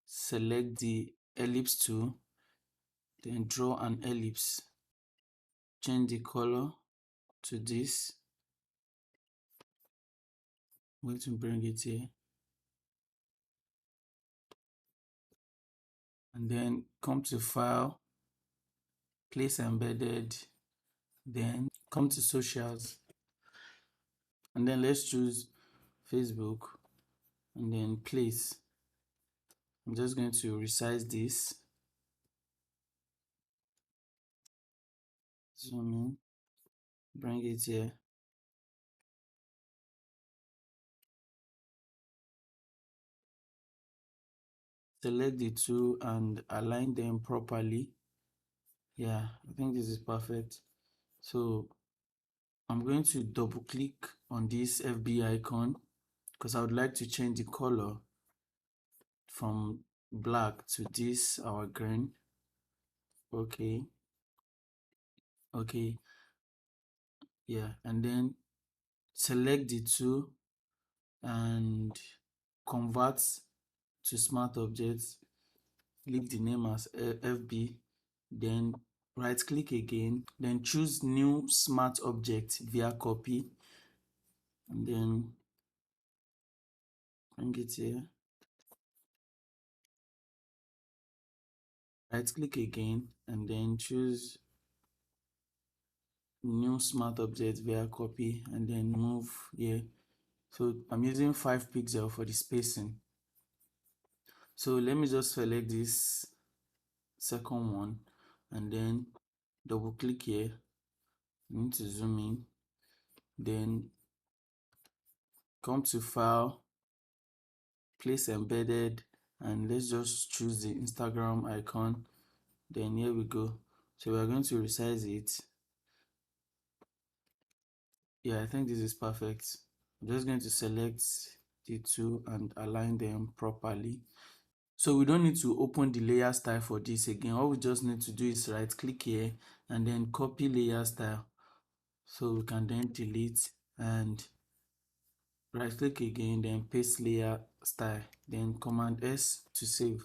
select the ellipse tool, then draw an ellipse. Change the color to this. I'm going to bring it here. And then come to File, Place Embedded, then come to Socials. And then let's choose Facebook and then Place. I'm just going to resize this. Zoom in, bring it here. Select the two and align them properly. Yeah, I think this is perfect. So I'm going to double click on this FB icon because I would like to change the color from black to this our green. Okay, yeah, and then select the two and convert to smart objects. Leave the name as FB, then right click again, then choose new smart object via copy, and then bring it here. Right click again and then choose new smart object via copy and then move here. So I'm using 5 pixels for the spacing. So let me just select this second one and then double click here. I need to zoom in, then come to File, Place Embedded, and let's just choose the Instagram icon. Then here we go. So we are going to resize it. Yeah, I think this is perfect. I'm just going to select the two and align them properly. So we don't need to open the layer style for this again. All we just need to do is right click here and then copy layer style. So we can then delete and right click again, then paste layer style, then Command S to save,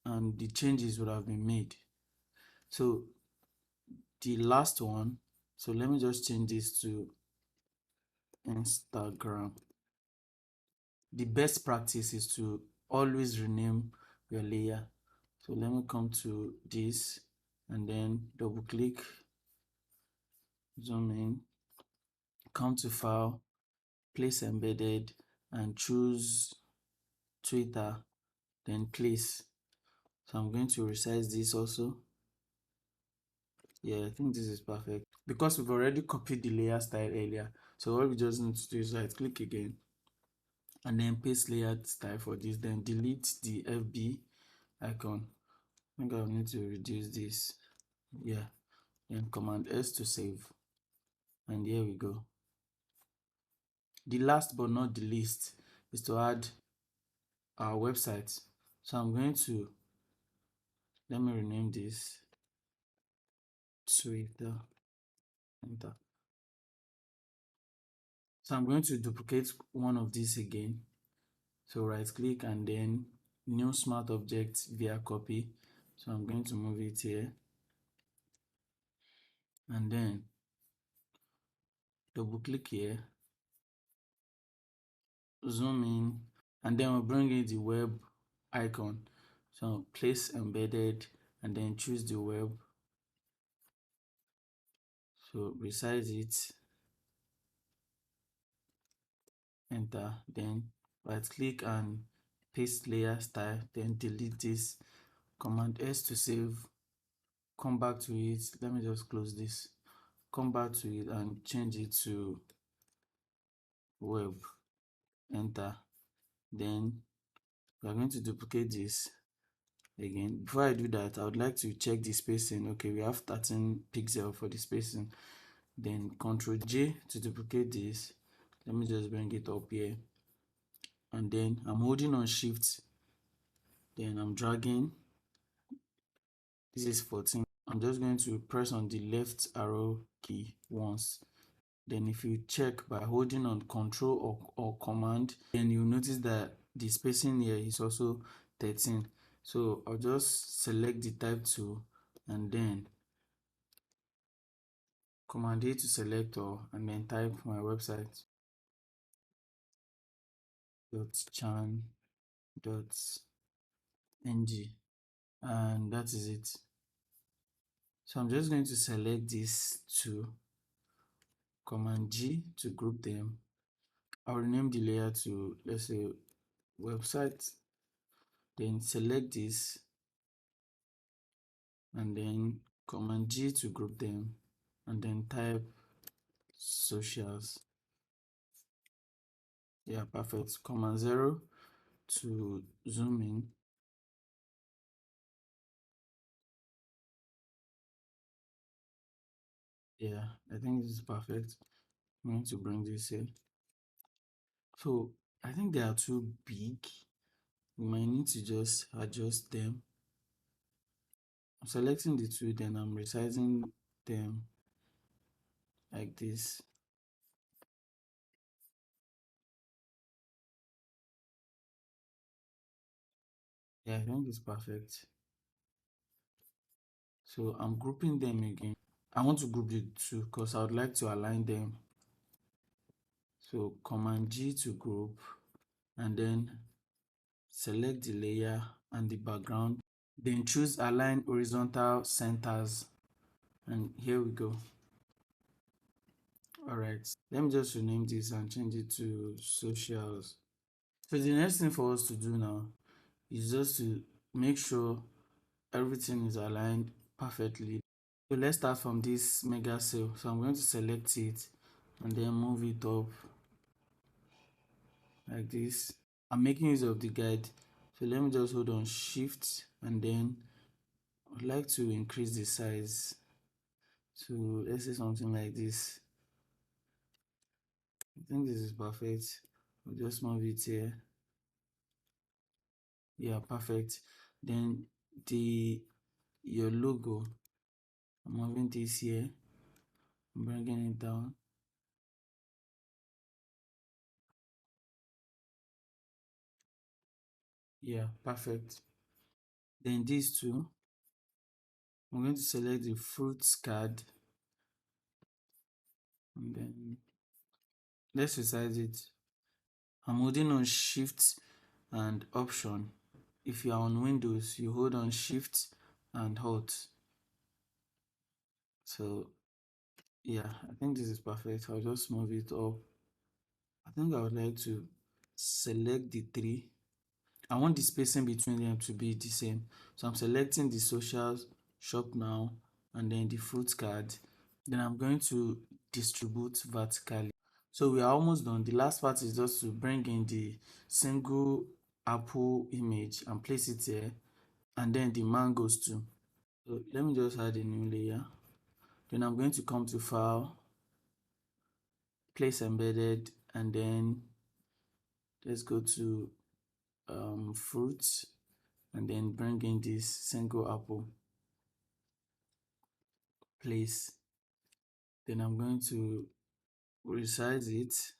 and the changes would have been made. So the last one, so let me just change this to Instagram. The best practice is to always rename your layer. So let me come to this and then double click, zoom in, come to File, Place Embedded, and choose Twitter, then Place. So I'm going to resize this also. Yeah, I think this is perfect because we've already copied the layer style earlier. So all we just need to do is right click again and then paste layer style for this, then delete the FB icon. I think I'll need to reduce this. Yeah, then Command S to save, and here we go. The last but not the least is to add our website. So I'm going to, let me rename this Twitter. Enter. So I'm going to duplicate one of these again. So right click and then new smart object via copy. So I'm going to move it here and then double click here, zoom in, and then we'll bring in the web icon. So place embedded and then choose the web. So resize it, enter, then right click and paste layer style, then delete this, command S to save, come back to it. Let me just close this, come back to it and change it to web, enter. Then we are going to duplicate this again. Before I do that, I would like to check the spacing. Okay, we have 13 pixels for the spacing. Then Ctrl J to duplicate this. Let me just bring it up here, and then I'm holding on shift, then I'm dragging. This is 14. I'm just going to press on the left arrow key once. Then if you check by holding on Control or Command, then you'll notice that the spacing here is also 13. So I'll just select the type tool and then Command A to select all and then type my website .chan.ng, and that is it. So I'm just going to select these two, Command G to group them. I'll rename the layer to, let's say, website, then select this and then Command G to group them and then type socials. Yeah, perfect. Command 0 to zoom in. Yeah, I think this is perfect. I'm going to bring this here. So I think they are too big. We might need to just adjust them. I'm selecting the two, then I'm resizing them like this. Yeah, I think it's perfect. So I'm grouping them again. I want to group the two because I would like to align them. So Command G to group and then select the layer and the background. Then choose align horizontal centers. And here we go. Alright, let me just rename this and change it to socials. So the next thing for us to do now is just to make sure everything is aligned perfectly. So let's start from this mega cell. So I'm going to select it and then move it up like this. I'm making use of the guide. So let me just hold on shift and then I'd like to increase the size. So let's say something like this. I think this is perfect. I'll just move it here. Yeah, perfect. Then your logo, I'm moving this here, I'm bringing it down. Yeah, perfect. Then these two, I'm going to select the fruits card and then let's resize it. I'm holding on shift and option. If you are on Windows, you hold on shift and alt. So yeah, I think this is perfect. I'll just move it up. I think I would like to select the three. I want the spacing between them to be the same. So I'm selecting the socials, shop now, and then the fruit card. Then I'm going to distribute vertically. So we are almost done. The last part is just to bring in the single apple image and place it here, and then the mangoes too. So let me just add a new layer. Then I'm going to come to file, place embedded, and then let's go to fruits and then bring in this single apple, place. Then I'm going to resize it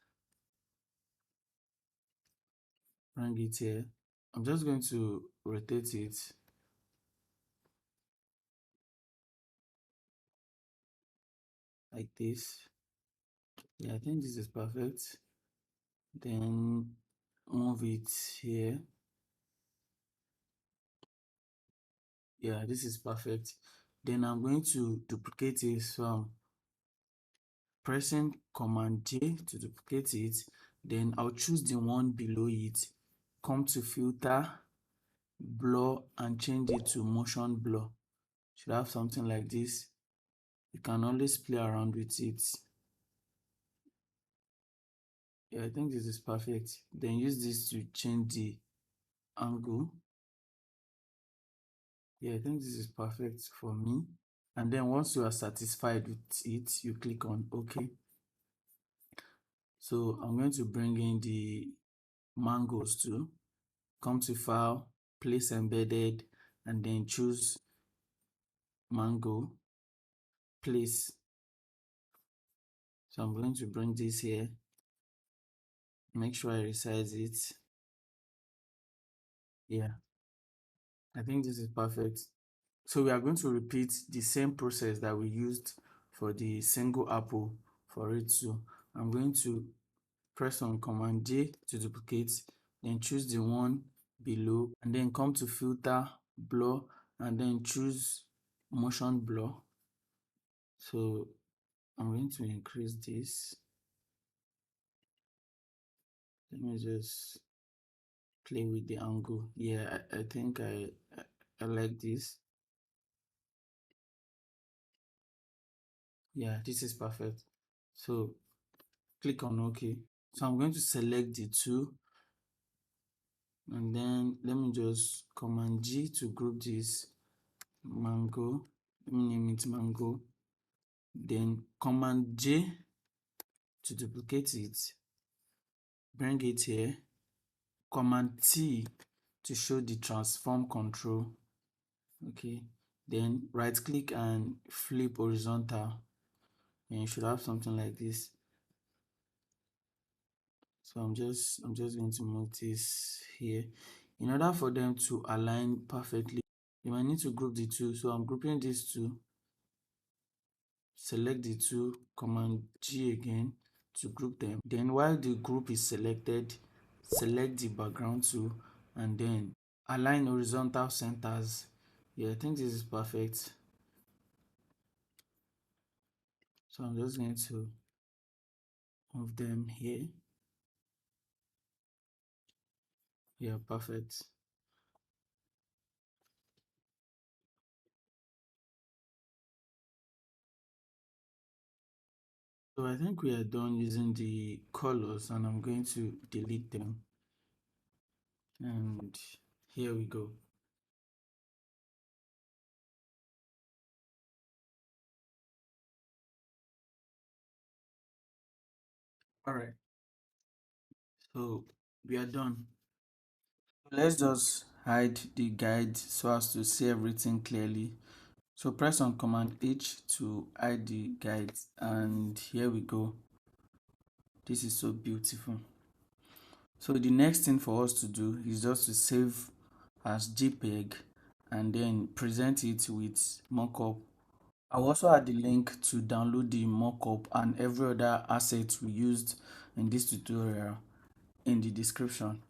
bring it here. I'm just going to rotate it like this. Yeah, I think this is perfect. Then move it here. Yeah, this is perfect. Then I'm going to duplicate it. So I'm pressing Command J to duplicate it. Then I'll choose the one below it. Come to Filter, Blur, and change it to Motion Blur. Should have something like this. You can always play around with it. Yeah, I think this is perfect. Then use this to change the angle. Yeah, I think this is perfect for me. And then once you are satisfied with it, you click on OK. So I'm going to bring in the mangoes too. Come to File, Place Embedded, and then choose Mango, Place. So I'm going to bring this here. Make sure I resize it. Yeah, I think this is perfect. So we are going to repeat the same process that we used for the single apple for it too. I'm going to press on Command J to duplicate, then choose the one below, and then come to Filter, Blur, and then choose Motion Blur. So I'm going to increase this. Let me just play with the angle. Yeah, I think I like this. Yeah, this is perfect. So click on OK. So I'm going to select the two, and then let me just Command G to group this mango. Let me name it mango. Then Command J to duplicate it. Bring it here. Command T to show the transform control. Okay. Then right click and flip horizontal. And you should have something like this. So I'm just going to move this here. In order for them to align perfectly, you might need to group the two. So I'm grouping these two. Select the two, Command G again to group them. Then while the group is selected, select the background tool and then align horizontal centers. Yeah, I think this is perfect. So I'm just going to move them here. Yeah, perfect. So I think we are done using the colors and I'm going to delete them. And here we go. All right. So we are done. Let's just hide the guide so as to see everything clearly. So press on Command H to hide the guide, and here we go. This is so beautiful. So the next thing for us to do is just to save as JPEG and then present it with Mockup. I'll also add the link to download the Mockup and every other asset we used in this tutorial in the description.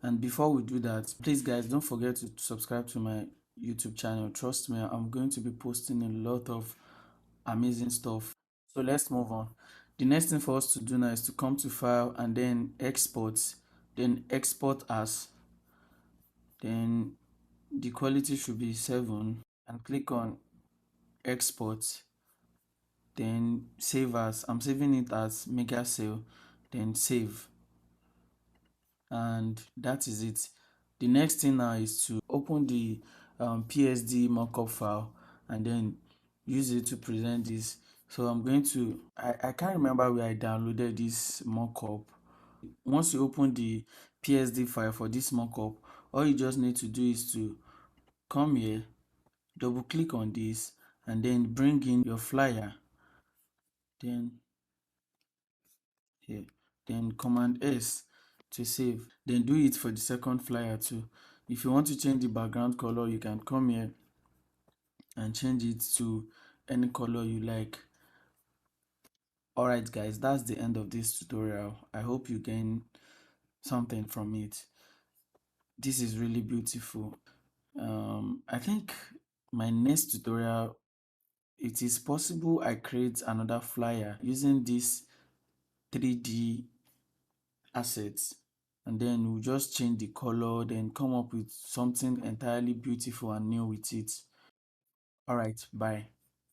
And before we do that, please guys, don't forget to subscribe to my YouTube channel. Trust me, I'm going to be posting a lot of amazing stuff. So let's move on. The next thing for us to do now is to come to File and then Export, then Export As. Then the quality should be 7 and click on Export. Then Save As. I'm saving it as Mega Sale. Then Save. And that is it. The next thing now is to open the PSD mockup file and then use it to present this. So I'm going to, I can't remember where I downloaded this mockup. Once you open the PSD file for this mockup, all you just need to do is to come here, double click on this, and then bring in your flyer. Then here, then Command S to save. Then do it for the second flyer too. If you want to change the background color, you can come here and change it to any color you like. Alright guys, that's the end of this tutorial. I hope you gain something from it. This is really beautiful. I think my next tutorial, it is possible I create another flyer using this 3D assets, and then we'll just change the color, then come up with something entirely beautiful and new with it. Alright, bye.